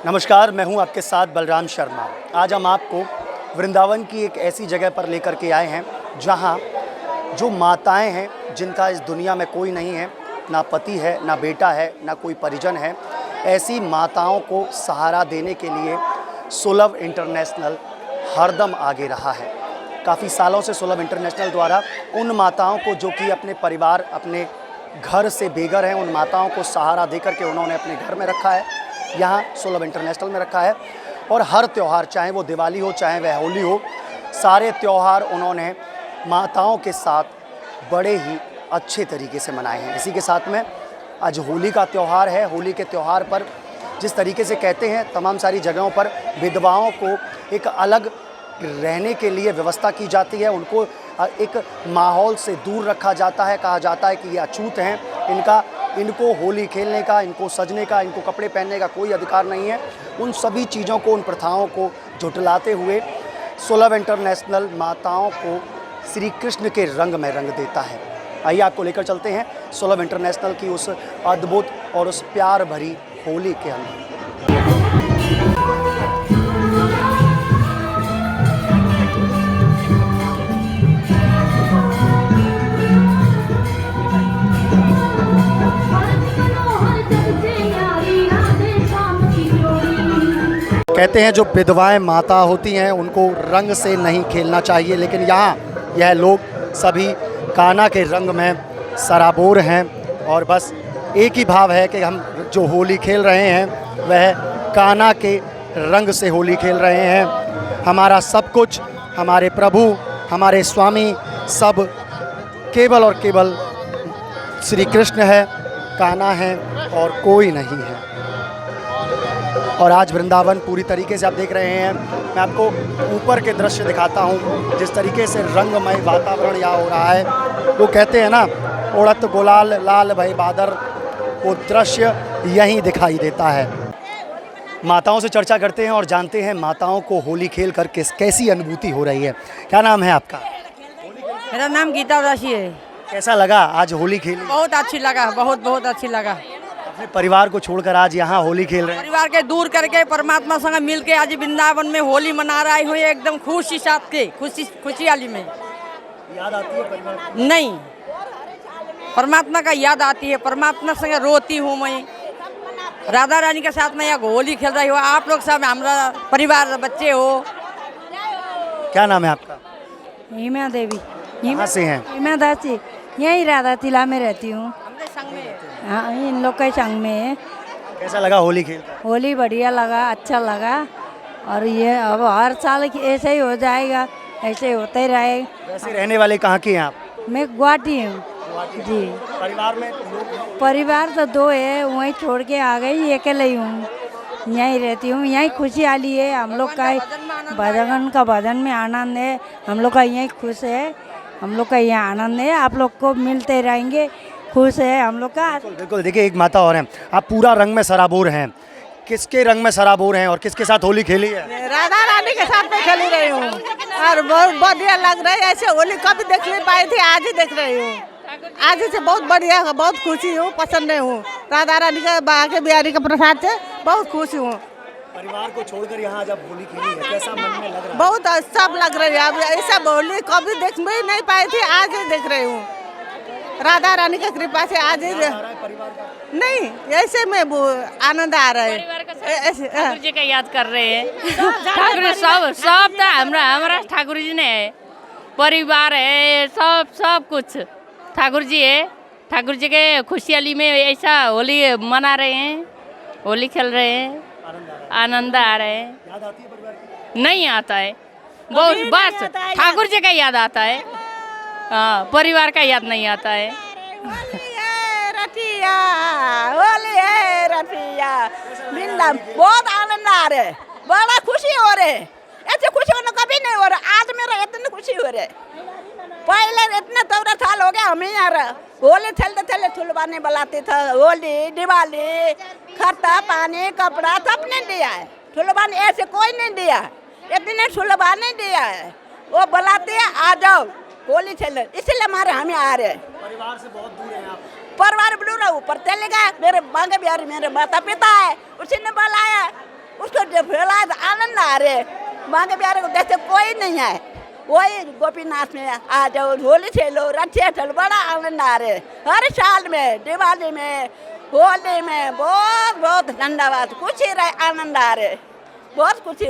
नमस्कार, मैं हूं आपके साथ बलराम शर्मा। आज हम आपको वृंदावन की एक ऐसी जगह पर लेकर के आए हैं जहां जो माताएं हैं जिनका इस दुनिया में कोई नहीं है, ना पति है, ना बेटा है, ना कोई परिजन है, ऐसी माताओं को सहारा देने के लिए सुलभ इंटरनेशनल हरदम आगे रहा है। काफ़ी सालों से सुलभ इंटरनेशनल द्वारा उन माताओं को जो कि अपने परिवार, अपने घर से बेघर हैं, उन माताओं को सहारा देकर के उन्होंने अपने घर में रखा है, यहाँ सुलभ इंटरनेशनल में रखा है। और हर त्यौहार, चाहे वो दिवाली हो, चाहे वह होली हो, सारे त्यौहार उन्होंने माताओं के साथ बड़े ही अच्छे तरीके से मनाए हैं। इसी के साथ में आज होली का त्यौहार है। होली के त्यौहार पर जिस तरीके से कहते हैं, तमाम सारी जगहों पर विधवाओं को एक अलग रहने के लिए व्यवस्था की जाती है, उनको एक माहौल से दूर रखा जाता है। कहा जाता है कि ये अछूत हैं, इनको होली खेलने का, इनको सजने का, इनको कपड़े पहनने का कोई अधिकार नहीं है। उन सभी चीज़ों को, उन प्रथाओं को झुठलाते हुए सुलभ इंटरनेशनल माताओं को श्री कृष्ण के रंग में रंग देता है। आइए आपको लेकर चलते हैं सुलभ इंटरनेशनल की उस अद्भुत और उस प्यार भरी होली के अंदर। कहते हैं जो विधवाएं माता होती हैं उनको रंग से नहीं खेलना चाहिए, लेकिन यहाँ यह लोग सभी कान्हा के रंग में सराबोर हैं और बस एक ही भाव है कि हम जो होली खेल रहे हैं वह कान्हा के रंग से होली खेल रहे हैं। हमारा सब कुछ, हमारे प्रभु, हमारे स्वामी सब केवल और केवल श्री कृष्ण है, कान्हा है और कोई नहीं है। और आज वृंदावन पूरी तरीके से आप देख रहे हैं, मैं आपको ऊपर के दृश्य दिखाता हूँ, जिस तरीके से रंगमय वातावरण यहाँ हो रहा है। वो कहते हैं ना, उड़त गुलाल लाल भई बादर, वो दृश्य यहीं दिखाई देता है। माताओं से चर्चा करते हैं और जानते हैं माताओं को होली खेल कर कैसी अनुभूति हो रही है। क्या नाम है आपका? मेरा नाम गीता उदासी है। कैसा लगा आज होली खेली? बहुत अच्छी लगा, बहुत अच्छी लगा। अपने परिवार को छोड़कर आज यहाँ होली खेल रहे हैं? परिवार के दूर करके परमात्मा संग मिल के आज वृंदावन में होली मना रही हूँ, एकदम खुशी साथ के, खुशहाली में। याद आती है परिवार? नहीं, परमात्मा का याद आती है, परमात्मा संग रोती हूँ मैं। राधा रानी के साथ में यहाँ होली खेल रही हो, आप लोग सब हमारा परिवार बच्चे हो। क्या नाम है आपका? हिमा देवी। कहाँ से हैं? हिमा दासी, यहीं राधा तिला में रहती हूँ। संग में हाँ, इन लोग के संग में है। कैसा लगा होली खेल कर? होली बढ़िया लगा, अच्छा लगा। और ये अब हर साल ऐसे ही हो जाएगा, ऐसे होते ही रहेगा। वैसे रहने वाले कहाँ के हैं आप? मैं गुवाहाटी हूँ जी। परिवार में लोग? परिवार तो दो है, वहीं छोड़ के आ गई, अकेले ही हूँ, यहीं रहती हूँ। यहीं खुशहाली है हम लोग का, भजन में आनंद है हम लोग का, यहीं खुश है हम लोग का, यहाँ आनंद है। आप लोग को मिलते रहेंगे, खुश है हम लोग का। बिल्कुल। देखिए, एक माता और हैं, आप पूरा रंग में सराबोर हैं। किसके रंग में सराबोर हैं और किसके साथ होली खेली है? राधा रानी के साथ में खेली रही हूँ और बहुत बढ़िया लग रहा है। ऐसे होली कभी देख नहीं पाई थी, आज ही देख रही हूँ। आज से बहुत बढ़िया, बहुत खुशी हूँ, पसंद हूँ। राधा रानी का, बाके बिहारी के प्रसाद से बहुत खुश हूँ। परिवार को छोड़कर यहाँ जब होली खेली है, कैसा मन में लग रहा है? बहुत सब लग रही है। अब ऐसा होली कभी देख भी नहीं पाई थी, आज ही देख रही हूँ। राधा रानी की कृपा से आज ही नहीं, ऐसे में आनंद आ रहा है। ठाकुर जी का याद कर रहे हैं। ठाकुर जी सब तो हमारा ठाकुर जी ने है, परिवार है, सब कुछ ठाकुर जी है। ठाकुर जी के खुशहाली में ऐसा होली मना रहे हैं, होली खेल रहे हैं, आनंद आ रहे हैं। याद आती है परिवार की? नहीं आता है, बहुत बस ठाकुर जी का याद आता है। हाँ, परिवार का याद नहीं आता है। रतिया होली है रतिया, बहुत आनंद आ रहा है, बड़ा खुशी हो रहे। ऐसे खुशी होना कभी नहीं हो रहा, आज मेरा इतनी खुशी हो रही। पहले इतने 14 साल हो गया हमें यार होली खेलते थे, ठुलवाने बुलाते थे। होली दिवाली खर्चा पानी कपड़ा सब ने दिया है, ठुलवाने ऐसे कोई नहीं दिया, इतने ठुलवाने दिया है। वो बुलाते हैं आ जाओ होली खेलने, इसलिए हमारे हमें आ रहे हैं। परिवार से बहुत दूर है आप? परिवार दूर है, ऊपर चले गए। मेरे बांगे बिहारी मेरे माता पिता है, उसी ने बुलाया उसको जब फैला तो आनंद आ रहे। माँ के प्यारे को जैसे कोई नहीं है, वही गोपीनाथ में आ जाओ, होली खेलो, रथिया खेलो, बड़ा आनंद आ रहे। हर साल में, दिवाली में, होली में बहुत बहुत धन्यवाद, खुशी रहे, आनंद आ रहे, बहुत खुशी।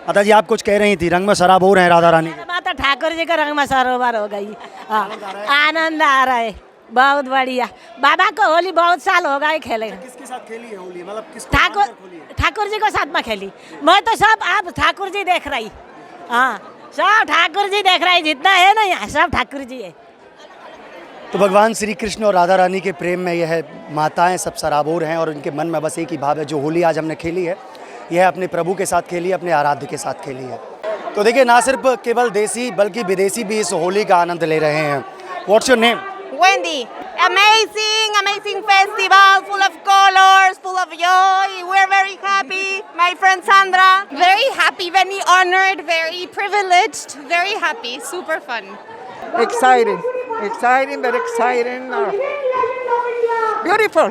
माता जी आप कुछ कह रही थी, रंग में सराबोर हैं राधा रानी के। माता ठाकुर जी का रंग में सरोवर हो गई। आनंद आ रहा है, बहुत बढ़िया। बाबा को होली बहुत साल हो गए खेले। किसके साथ खेली है होली, मतलब ठाकुर जी को साथ में खेली। मैं तो सब आप ठाकुर जी देख रही। हाँ, सब ठाकुर जी देख रही, जितना है ना यहाँ सब ठाकुर जी है। तो भगवान श्री कृष्ण और राधा रानी के प्रेम में यह माताएं सब सराबोर हैं और उनके मन में बस एक ही भाव है, जो होली आज हमने खेली है यह अपने प्रभु के साथ खेली है, अपने आराध्य के साथ खेली है। तो देखिए ना सिर्फ केवल देसी बल्कि विदेशी भी इस होली का आनंद ले रहे हैं। What's your name? Wendy. Amazing festival, full of colors, full of joy. We're very happy. My friend Sandra. Very happy, very honored, very privileged, very happy, super fun. Exciting, very exciting. Beautiful.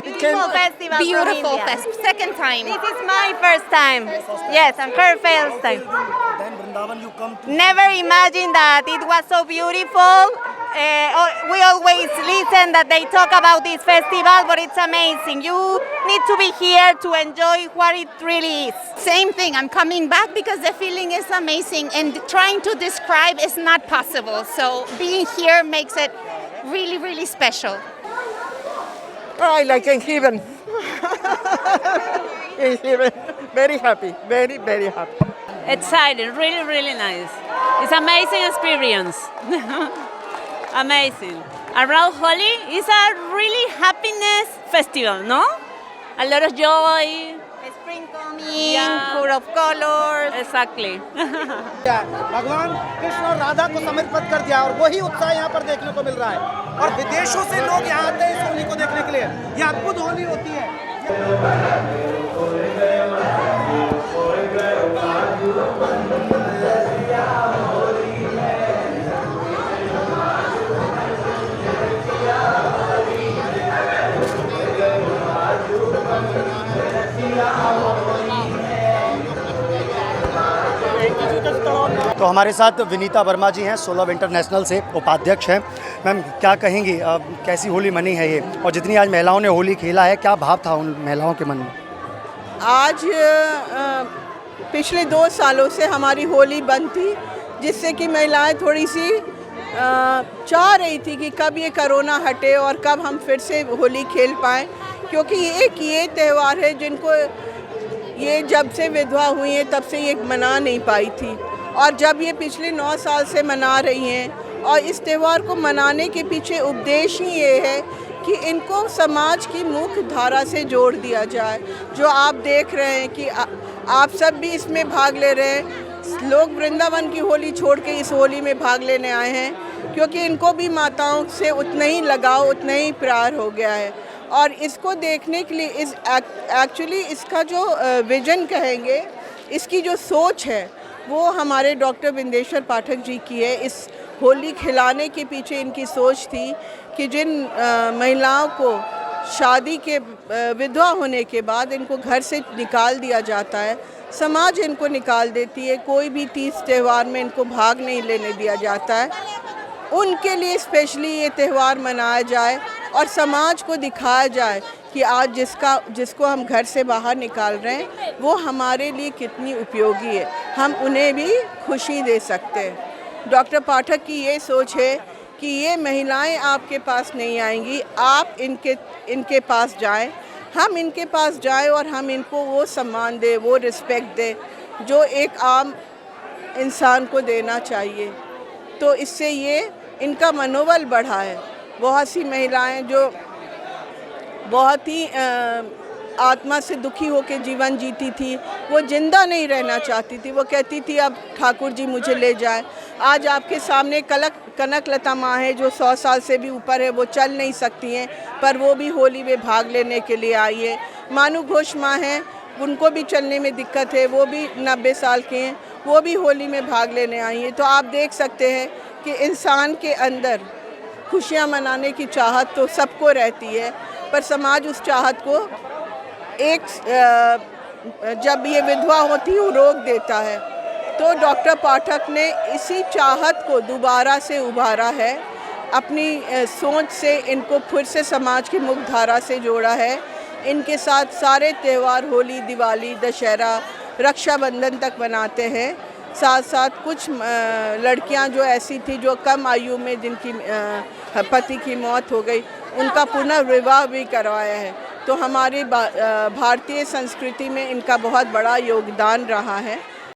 Beautiful festival. Beautiful festival. Second time. This is my first time. Yes, and her first time. Then Vrindavan you come to. Never imagined that it was so beautiful. We always listen that they talk about this festival, but it's amazing. You need to be here to enjoy what it really is. Same thing. I'm coming back because the feeling is amazing, and trying to describe is not possible. So being here makes it really, really special. I like in heaven. In heaven. Very happy. Very, very happy. Excited, really, really nice. It's amazing experience. Amazing. Around Holi is a really happiness festival, no? A lot of joy. Spring coming, full of colors. Exactly. भगवान कृष्ण और राधा को समर्पित कर दिया और वही उत्साह यहाँ पर देखने को मिल रहा है। और विदेशों से लोग यहाँ आते हैं इस होली को देखने के लिए। ये अद्भुत होली होती है। तो हमारे साथ विनीता वर्मा जी हैं, सोलह इंटरनेशनल से उपाध्यक्ष हैं। मैम क्या कहेंगी, कैसी होली मनी है ये, और जितनी आज महिलाओं ने होली खेला है क्या भाव था उन महिलाओं के मन में? आज पिछले 2 सालों से हमारी होली बंद थी, जिससे कि महिलाएं थोड़ी सी चाह रही थी कि कब ये कोरोना हटे और कब हम फिर से होली खेल पाएँ, क्योंकि ये त्यौहार है जिनको ये जब से विधवा हुई हैं तब से ये मना नहीं पाई थी, और जब ये पिछले 9 साल से मना रही हैं, और इस त्यौहार को मनाने के पीछे उपदेश ही ये है कि इनको समाज की मुख्य धारा से जोड़ दिया जाए। जो आप देख रहे हैं कि आप सब भी इसमें भाग ले रहे हैं। लोग वृंदावन की होली छोड़ के इस होली में भाग लेने आए हैं, क्योंकि इनको भी माताओं से उतना ही लगाव, उतना ही प्यार हो गया है। और इसको देखने के लिए एक्चुअली इसका जो विजन कहेंगे, इसकी जो सोच है वो हमारे डॉक्टर बिंदेश्वर पाठक जी की है। इस होली खिलाने के पीछे इनकी सोच थी कि जिन महिलाओं को शादी के विधवा होने के बाद इनको घर से निकाल दिया जाता है, समाज इनको निकाल देती है, कोई भी तीज त्यौहार में इनको भाग नहीं लेने दिया जाता है, उनके लिए स्पेशली ये त्यौहार मनाया जाए और समाज को दिखाया जाए कि आज जिसको हम घर से बाहर निकाल रहे हैं वो हमारे लिए कितनी उपयोगी है, हम उन्हें भी खुशी दे सकते हैं। डॉक्टर पाठक की ये सोच है कि ये महिलाएं आपके पास नहीं आएंगी, आप इनके पास जाएं, हम इनके पास जाएं और हम इनको वो सम्मान दें, वो रिस्पेक्ट दें जो एक आम इंसान को देना चाहिए। तो इससे ये इनका मनोबल बढ़ा है। बहुत सी महिलाएं जो बहुत ही आत्मा से दुखी होकर जीवन जीती थी, वो जिंदा नहीं रहना चाहती थी, वो कहती थी अब ठाकुर जी मुझे ले जाए। आज आपके सामने कनक लता माँ है जो 100 साल से भी ऊपर है, वो चल नहीं सकती हैं, पर वो भी होली में भाग लेने के लिए आई है। मानू घोष माँ हैं, उनको भी चलने में दिक्कत है, वो भी 90 साल के हैं, वो भी होली में भाग लेने आई हैं। तो आप देख सकते हैं कि इंसान के अंदर खुशियाँ मनाने की चाहत तो सबको रहती है, पर समाज उस चाहत को जब ये विधवा होती वो रोक देता है। तो डॉक्टर पाठक ने इसी चाहत को दोबारा से उभारा है, अपनी सोच से इनको फिर से समाज की मुख्य धारा से जोड़ा है। इनके साथ सारे त्यौहार होली, दिवाली, दशहरा, रक्षाबंधन तक मनाते हैं। साथ साथ कुछ लड़कियां जो ऐसी थी जो कम आयु में जिनकी पति की मौत हो गई, उनका पुनर्विवाह भी करवाया है। तो हमारी भारतीय संस्कृति में इनका बहुत बड़ा योगदान रहा है।